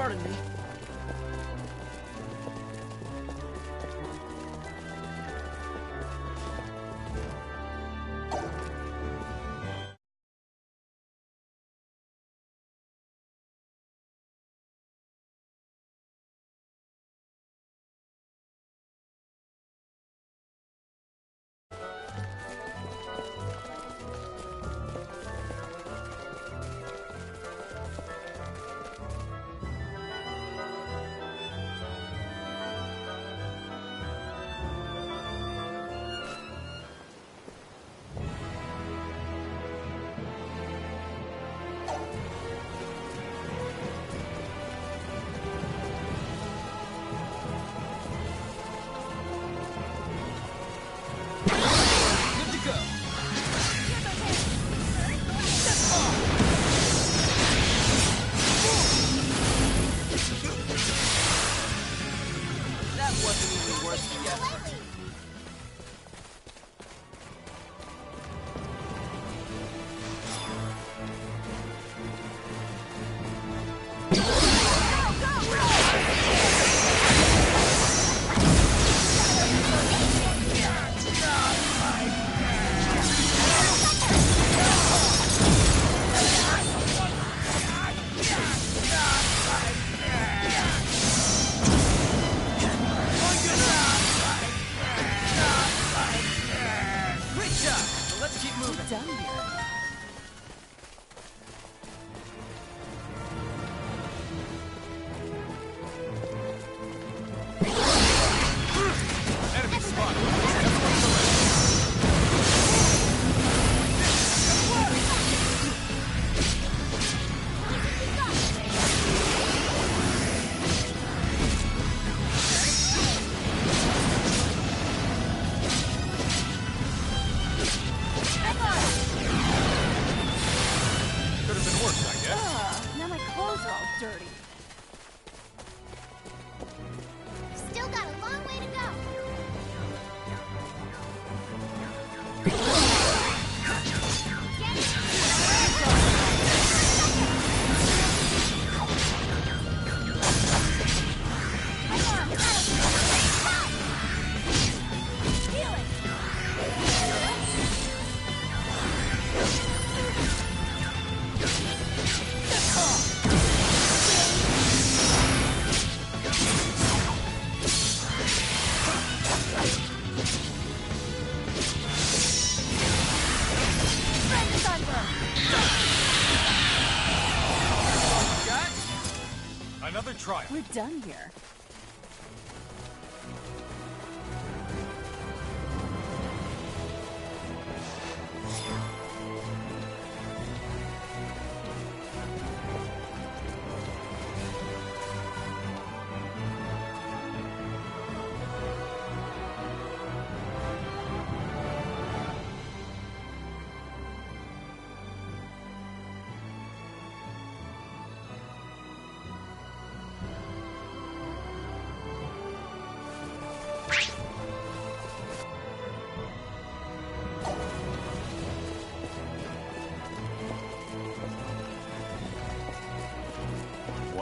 Pardon me. We're done here.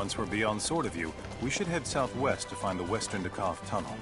Once we're beyond Sword of View, we should head southwest to find the Western Dakov Tunnel.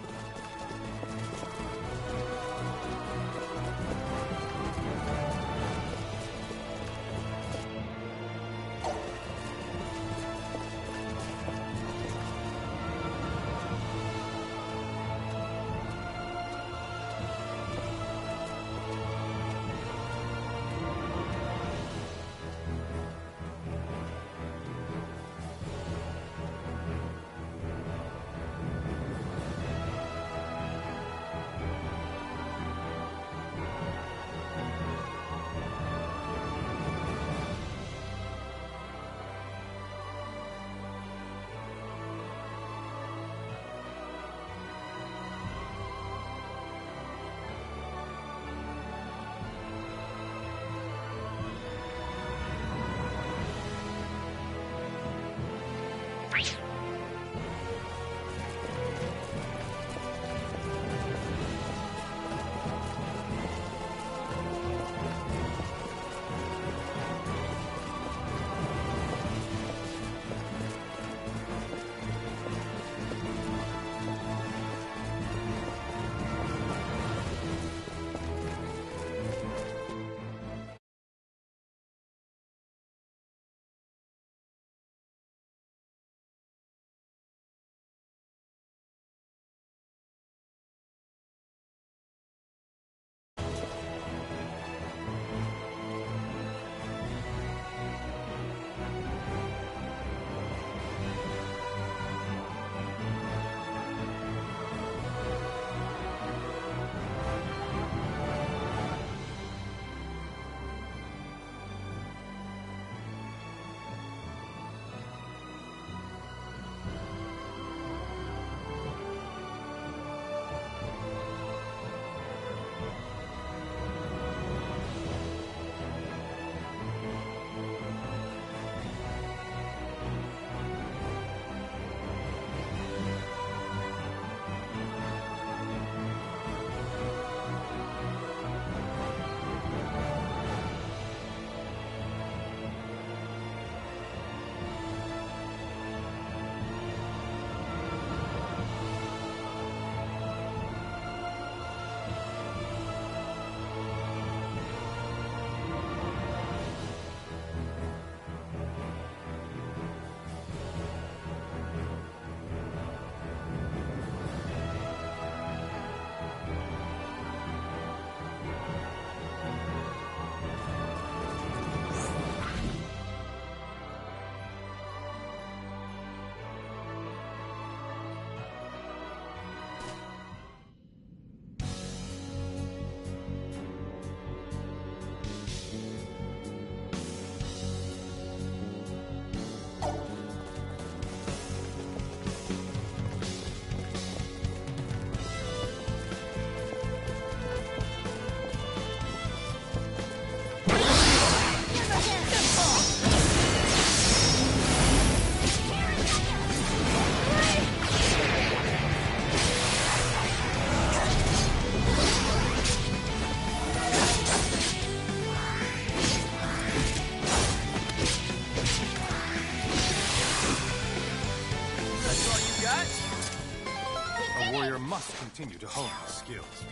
A warrior must continue to hone his skills.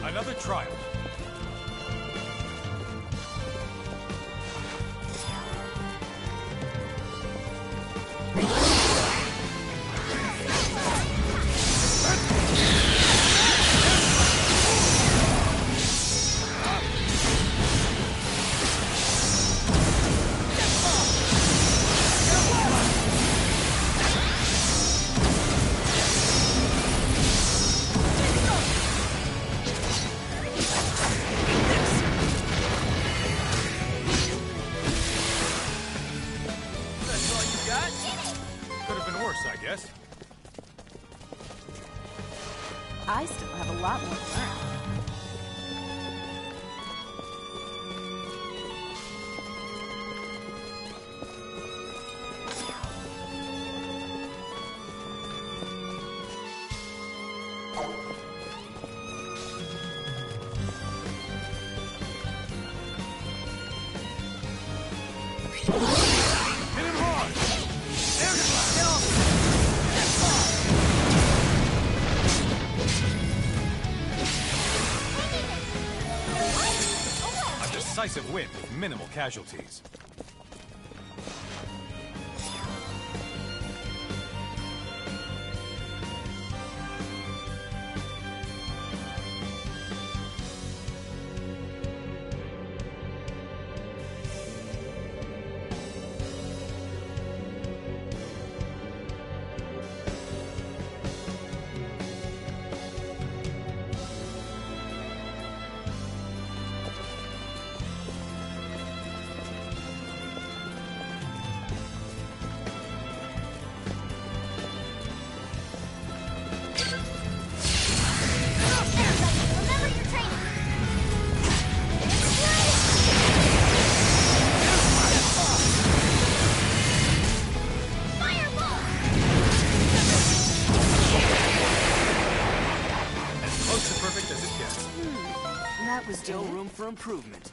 Another trial. I guess. I still have a lot more to learn. decisive win with minimal casualties. That was Still room for improvement.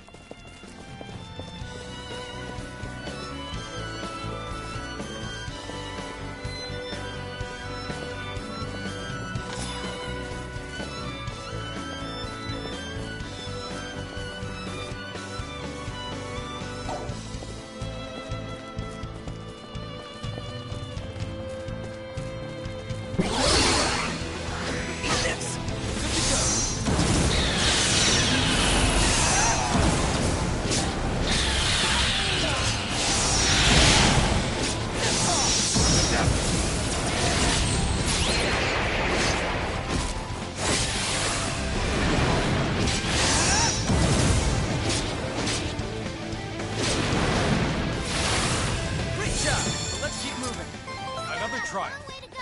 Trial. Way to go.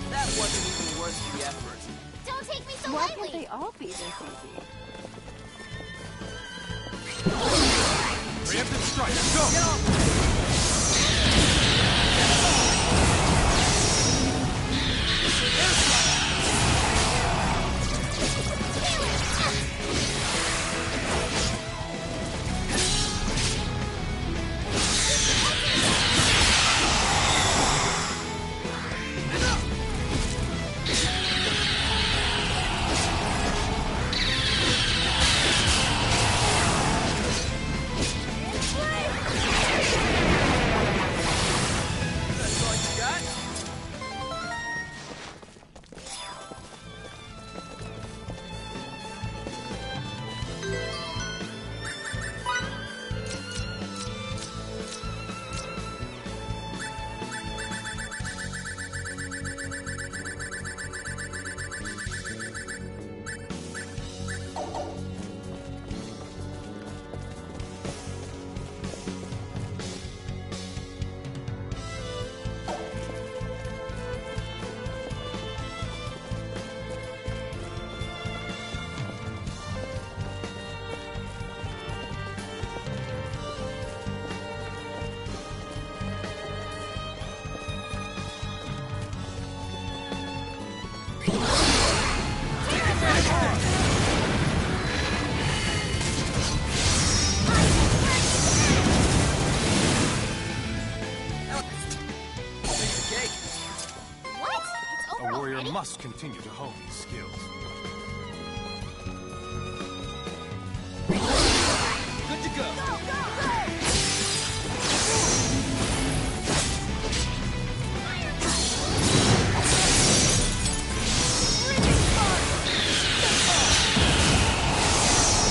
That wasn't even worth the effort. Don't take me so Why lightly. can't they all be this easy? Preemptive strike. Go! Get off! What? It's over A warrior already? must continue to hone these skills. Good to go. Go, go, go!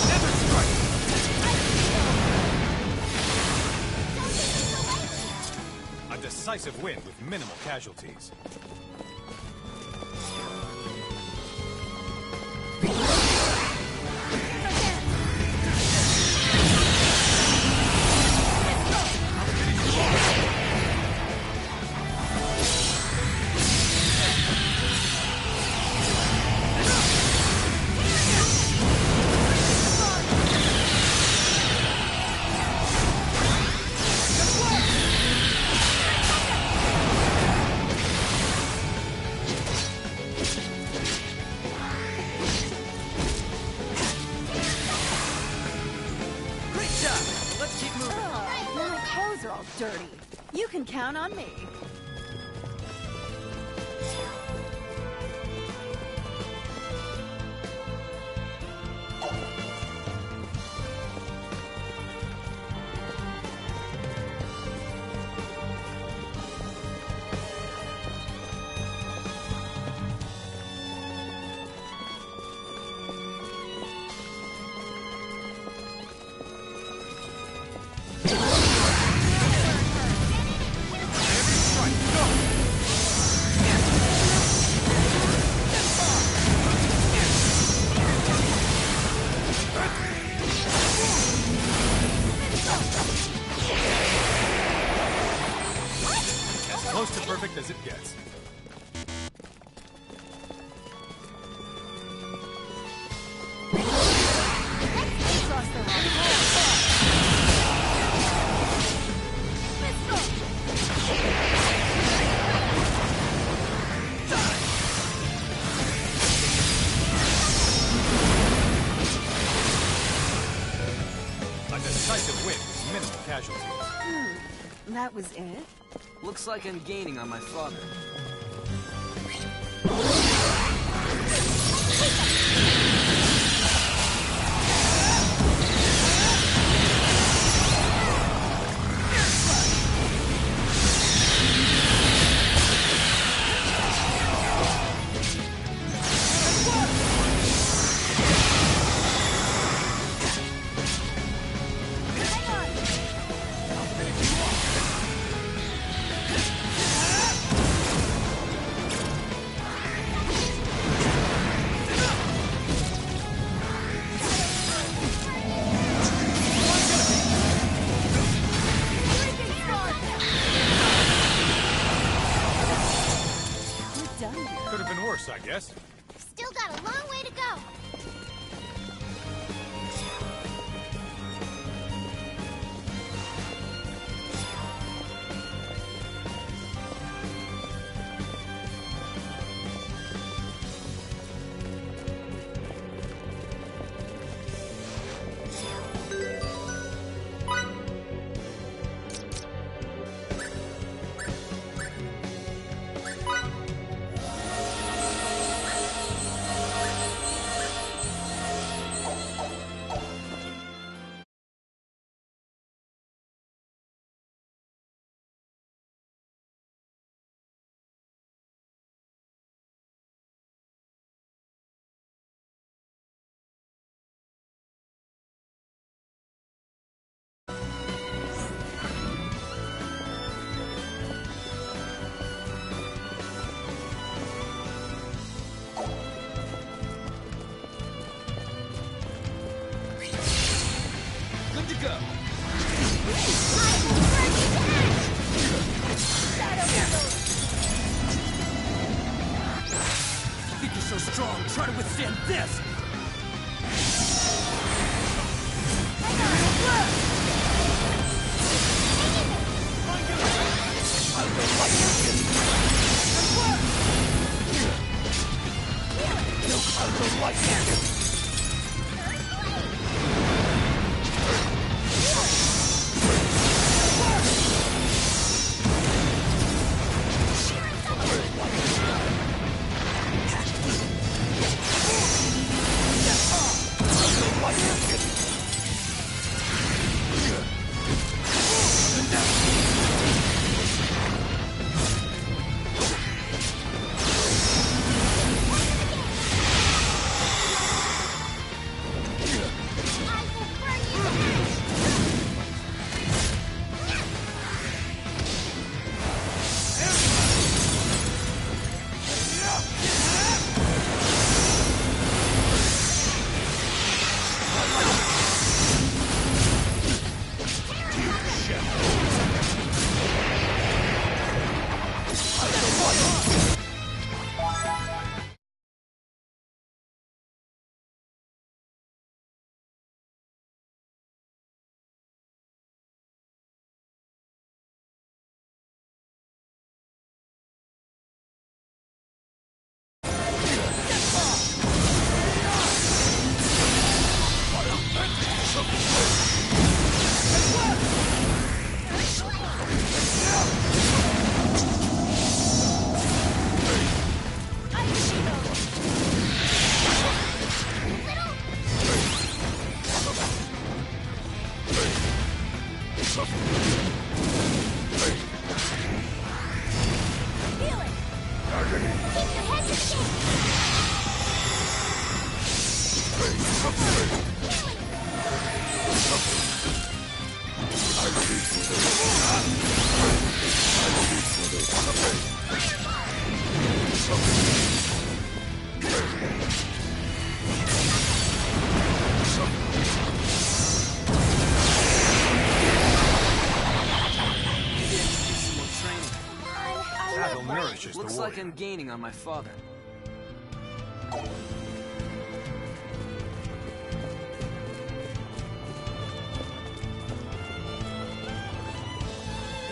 Nether strike. A decisive win with minimal casualties. Keep moving. Now my clothes are all dirty. You can count on me. Close to perfect as it gets. Cross the line. A decisive win with minimal casualties. That was it? Looks like I'm gaining on my father. Could have been worse, I guess. Still got a long way to go. Good to go. You think you're so strong? Try to withstand this. Looks the warrior. like I'm gaining on my father.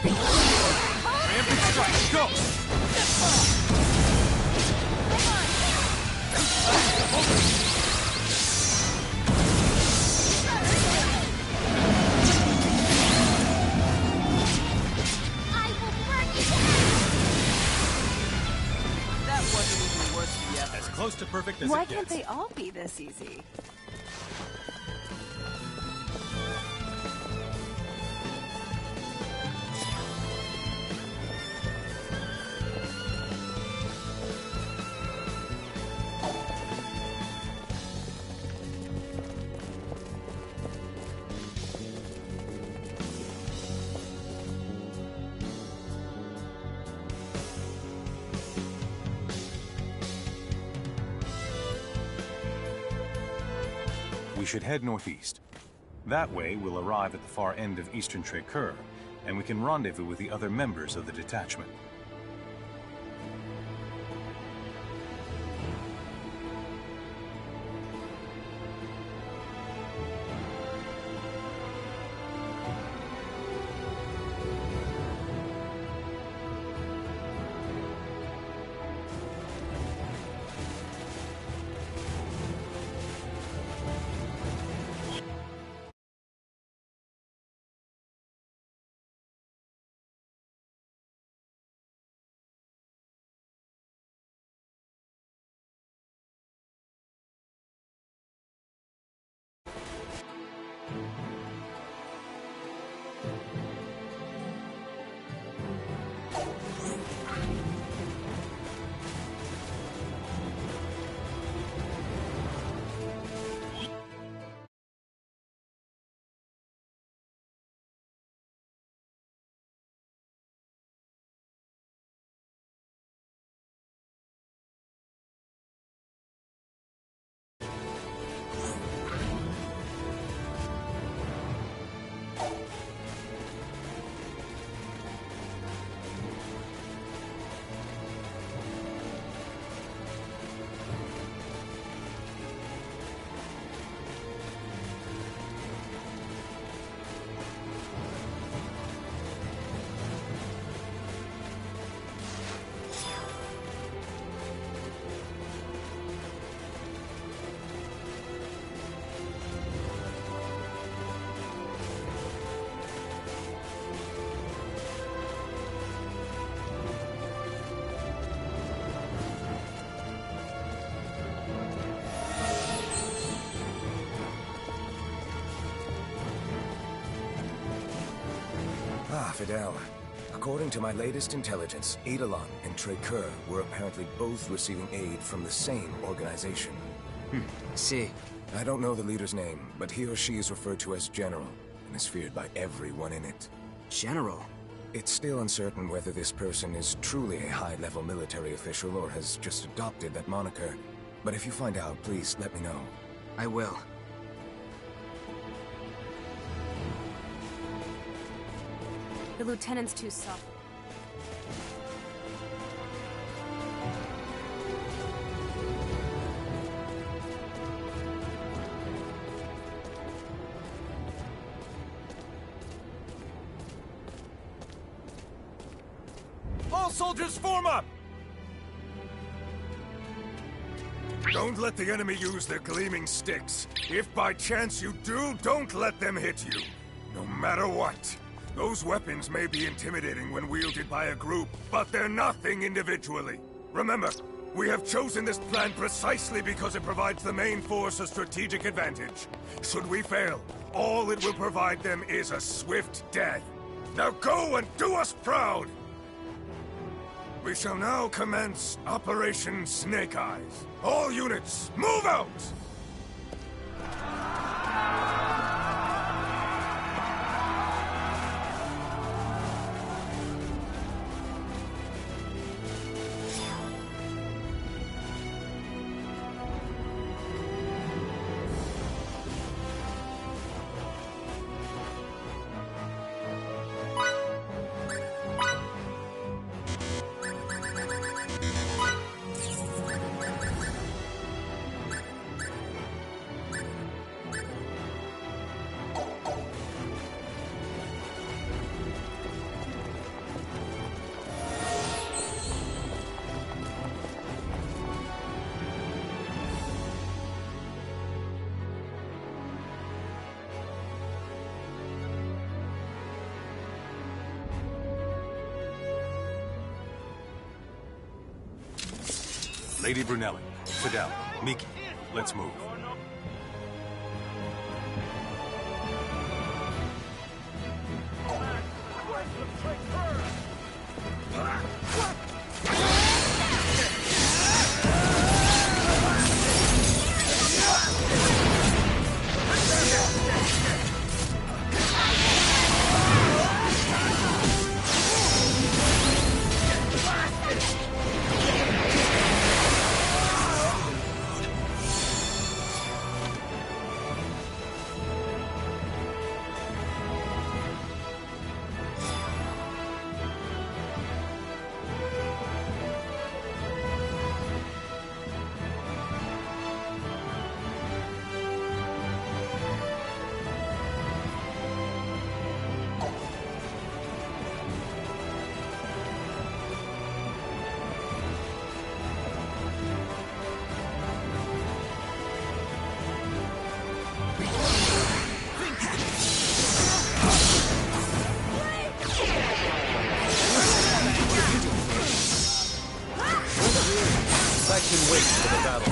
Preemptive strike, go! I will burn you to That wasn't even worth the effort. As close to perfect as Why it can't gets. they all be this easy? We should head northeast. That way, we'll arrive at the far end of eastern Trécur, and we can rendezvous with the other members of the detachment. Ah, Fidel. According to my latest intelligence, Eidolon and Trécur were apparently both receiving aid from the same organization. See. I don't know the leader's name, but he or she is referred to as General, and is feared by everyone in it. General? It's still uncertain whether this person is truly a high-level military official or has just adopted that moniker. But if you find out, please let me know. I will. The lieutenant's too soft. All soldiers form up! Don't let the enemy use their gleaming sticks. If by chance you do, don't let them hit you. No matter what. Those weapons may be intimidating when wielded by a group, but they're nothing individually. Remember, we have chosen this plan precisely because it provides the main force a strategic advantage. Should we fail, all it will provide them is a swift death. Now go and do us proud! We shall now commence Operation Snake Eyes. All units, move out! Lady Brunelli, Fidel, Miki, let's move. Can wait for the battle.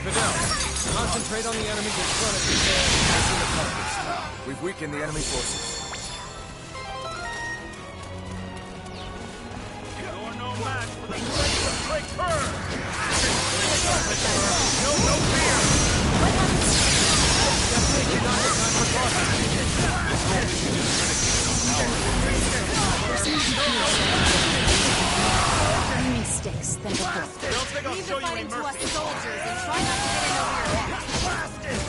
Fidel, concentrate on the enemies in front of you and in the compass. We've weakened the enemy forces. You're no match for the strength of Traitor! No fear! Enemy sticks, then before. Don't think I'll Leave show the you fighting any to us mercy. soldiers and try not to get in over your head. Blast it!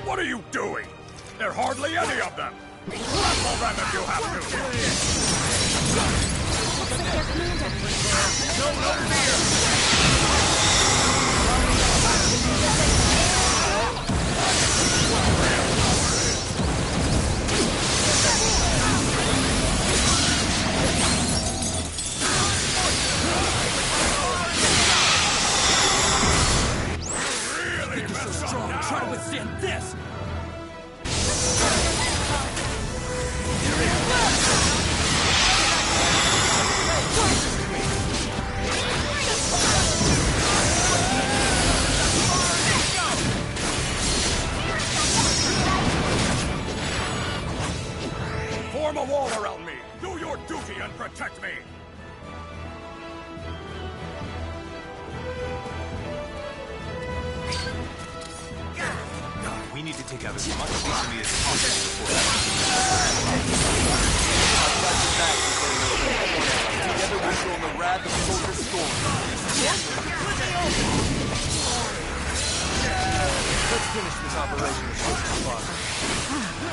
What are you doing? There are hardly any of them! Grapple them if you have to! Looks like they're coming into No fear! Really messed up now! Try to withstand this! Form a wall around me! Do your duty and protect me! We need to take out as much of the enemy as possible before Together we'll show the wrath of Soldier Storm. Let's finish this operation as quick as possible.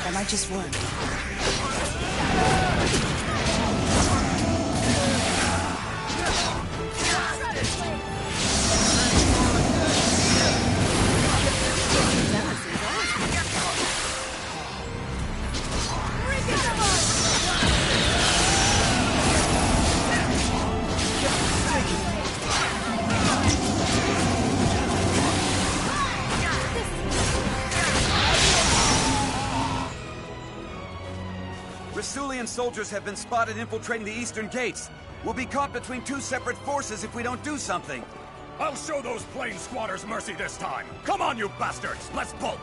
That might just work. Rasulian soldiers have been spotted infiltrating the eastern gates. We'll be caught between two separate forces if we don't do something. I'll show those plane squatters mercy this time! Come on, you bastards! Let's bolt!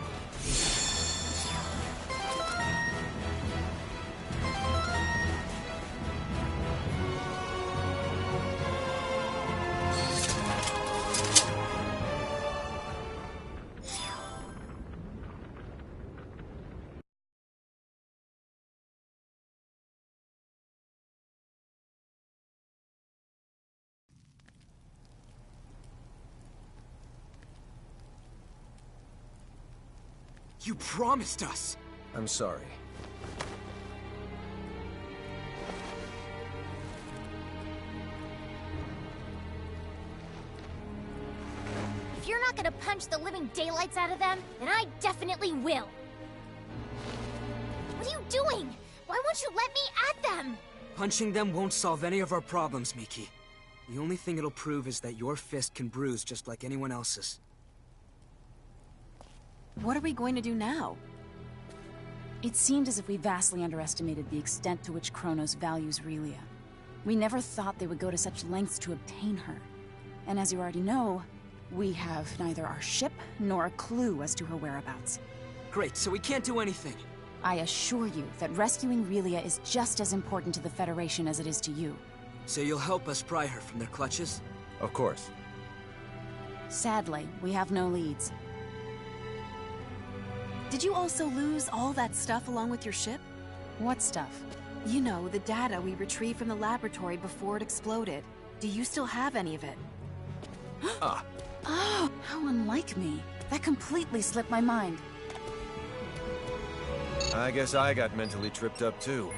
You promised us! I'm sorry. If you're not gonna punch the living daylights out of them, then I definitely will. What are you doing? Why won't you let me at them? Punching them won't solve any of our problems, Miki. The only thing it'll prove is that your fist can bruise just like anyone else's. What are we going to do now? It seemed as if we vastly underestimated the extent to which Kronos values Relia. We never thought they would go to such lengths to obtain her. And as you already know, we have neither our ship nor a clue as to her whereabouts. Great, so we can't do anything. I assure you that rescuing Relia is just as important to the Federation as it is to you. So you'll help us pry her from their clutches? Of course. Sadly, we have no leads. Did you also lose all that stuff along with your ship? What stuff? You know, the data we retrieved from the laboratory before it exploded. Do you still have any of it? Oh, how unlike me. That completely slipped my mind. I guess I got mentally tripped up too.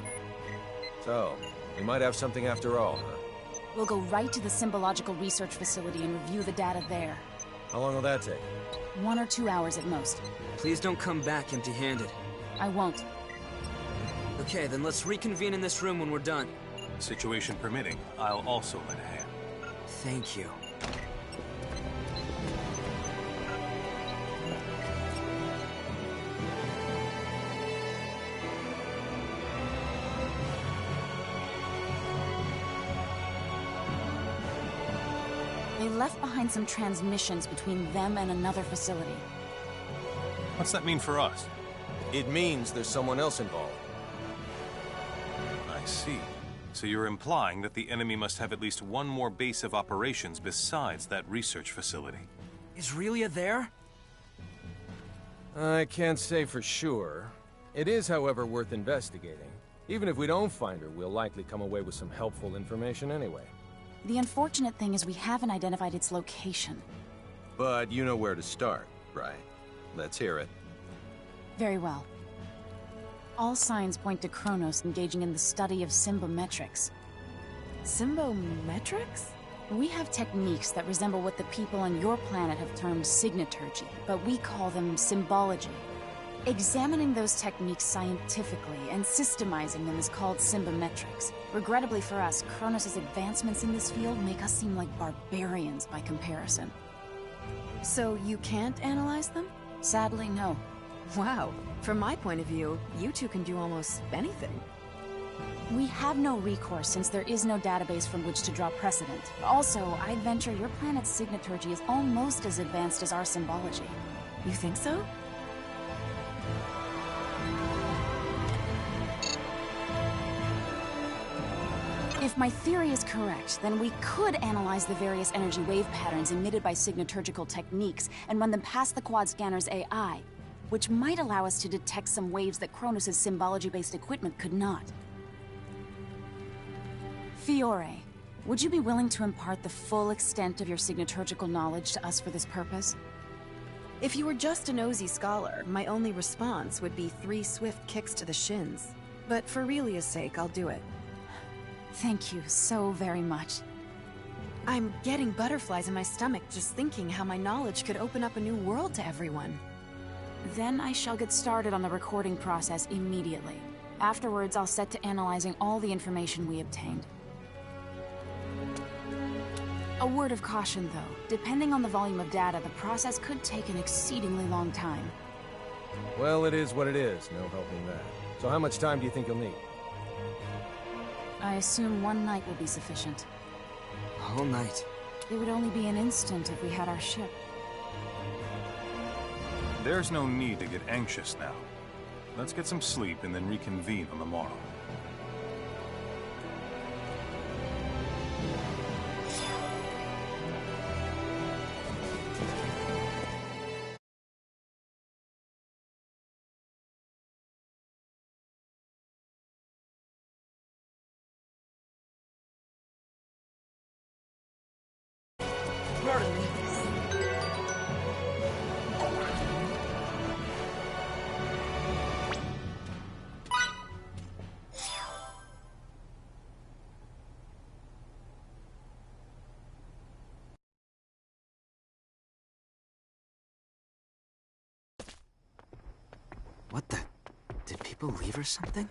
So, we might have something after all, huh? We'll go right to the Symbological Research Facility and review the data there. How long will that take? 1 or 2 hours at most. Please don't come back empty-handed. I won't. Okay, then let's reconvene in this room when we're done. Situation permitting, I'll also lend a hand. Thank you. They left behind some transmissions between them and another facility. What's that mean for us? It means there's someone else involved. I see. So you're implying that the enemy must have at least one more base of operations besides that research facility. Is Relia there? I can't say for sure. It is, however, worth investigating. Even if we don't find her, we'll likely come away with some helpful information anyway. The unfortunate thing is we haven't identified its location. But you know where to start, right? Let's hear it. Very well. All signs point to Kronos engaging in the study of symbometrics. Symbometrics? We have techniques that resemble what the people on your planet have termed signaturgy, but we call them symbology. Examining those techniques scientifically and systemizing them is called symbometrics. Regrettably for us, Kronos' advancements in this field make us seem like barbarians by comparison. So you can't analyze them? Sadly, no. Wow. From my point of view, you two can do almost anything. We have no recourse since there is no database from which to draw precedent. Also, I'd venture your planet's signaturgy is almost as advanced as our symbology. You think so? If my theory is correct, then we could analyze the various energy wave patterns emitted by signaturgical techniques and run them past the quad scanner's AI, which might allow us to detect some waves that Kronos' symbology-based equipment could not. Fiore, would you be willing to impart the full extent of your signaturgical knowledge to us for this purpose? If you were just a nosy scholar, my only response would be 3 swift kicks to the shins. But for Relia's sake, I'll do it. Thank you so very much. I'm getting butterflies in my stomach just thinking how my knowledge could open up a new world to everyone. Then I shall get started on the recording process immediately. Afterwards, I'll set to analyzing all the information we obtained. A word of caution, though. Depending on the volume of data, the process could take an exceedingly long time. Well, it is what it is. No helping that. So how much time do you think you'll need? I assume 1 night will be sufficient. A whole night. It would only be an instant if we had our ship. There's no need to get anxious now. Let's get some sleep and then reconvene on the morrow. Pardon me. What the? Did people leave or something?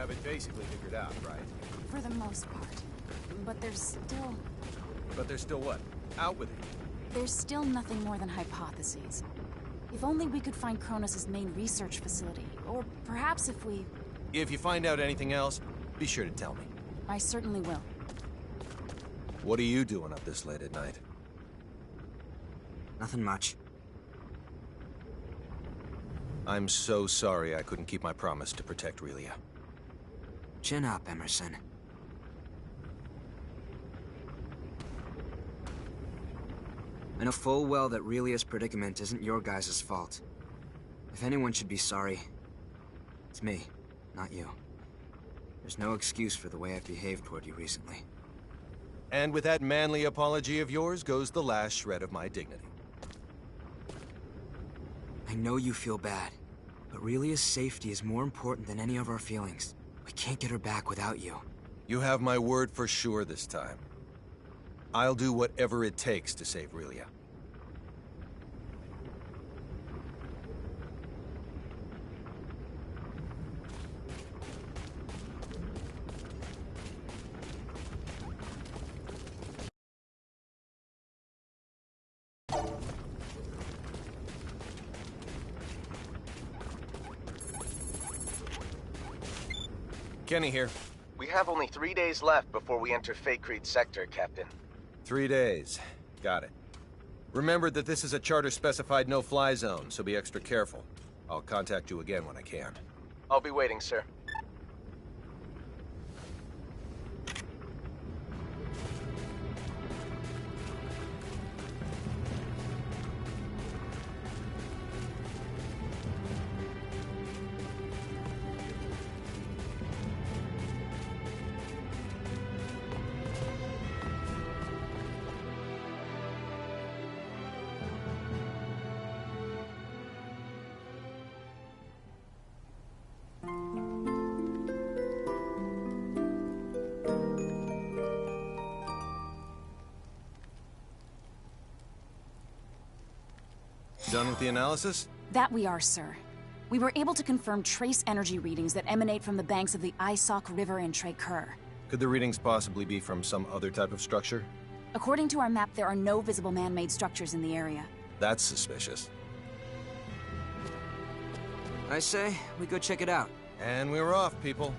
have it basically figured out, right? For the most part. But there's still... But there's still what? Out with it. There's still nothing more than hypotheses. If only we could find Kronos' main research facility, or perhaps if we... If you find out anything else, be sure to tell me. I certainly will. What are you doing up this late at night? Nothing much. I'm so sorry I couldn't keep my promise to protect Relia. Chin up, Emerson. I know full well that Relia's predicament isn't your guys' fault. If anyone should be sorry, it's me, not you. There's no excuse for the way I've behaved toward you recently. And with that manly apology of yours goes the last shred of my dignity. I know you feel bad, but Relia's safety is more important than any of our feelings. We can't get her back without you. You have my word for sure this time. I'll do whatever it takes to save Relia. Kenny here. We have only 3 days left before we enter Fake Creed sector, Captain. 3 days. Got it. Remember that this is a charter-specified no-fly zone, so be extra careful. I'll contact you again when I can. I'll be waiting, sir. Done with the analysis? That we are, sir. We were able to confirm trace energy readings that emanate from the banks of the Isok River in Trey-Kur. Could the readings possibly be from some other type of structure? According to our map, there are no visible man-made structures in the area. That's suspicious. I say, we go check it out. And we're off, people.